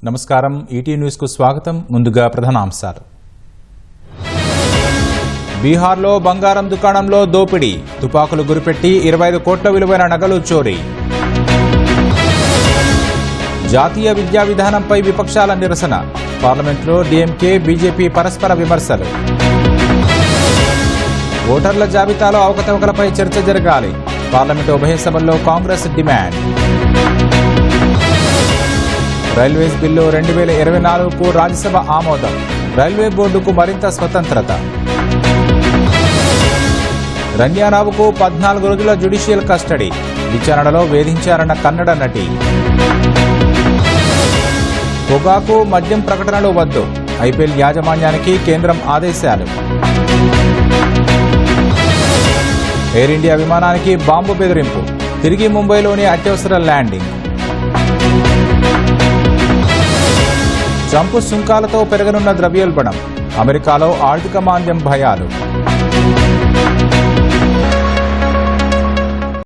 నమస్కారం ఈటీ న్యూస్ కు స్వాగతం. ముందుగా ప్రధానాంశాలు. బీహార్లో బంగారం దుకాణంలో దోపిడీ, తుపాకులు గురిపెట్టి 25 కోట్ల విలువైన నగలు చోరీ. జాతీయ విద్యా విధానంపై విపక్షాల నిరసన, పార్లమెంట్లో డీఎంకే బీజేపీ పరస్పర విమర్శలు. ఓటర్ల జాబితాలో అవకతవకలపై చర్చ జరగాలి, పార్లమెంటు ఉభయ సభల్లో కాంగ్రెస్ డిమాండ్. రైల్వేస్ బిల్లు 2024కు రాజ్యసభ ఆమోదం, రైల్వే బోర్డుకు మరింత స్వతంత్రత. రణ్యారావుకు 14 రోజుల జ్యుడిషియల్ కస్టడీ, విచారణలో వేధించారన్న కన్నడ నటి. పొగాకు మద్యం ప్రకటనలు వద్దు, ఐపీఎల్ యాజమాన్యానికి కేంద్రం ఆదేశాలు. ఎయిర్ ఇండియా విమానానికి బాంబు బెదిరింపు, తిరిగి ముంబైలోని అత్యవసర ల్యాండింగ్. ట్రంప్ సుంకాలతో పెరగనున్న ద్రవ్యోల్బణం, అమెరికాలో ఆర్థిక మాంద్యం భయాలు.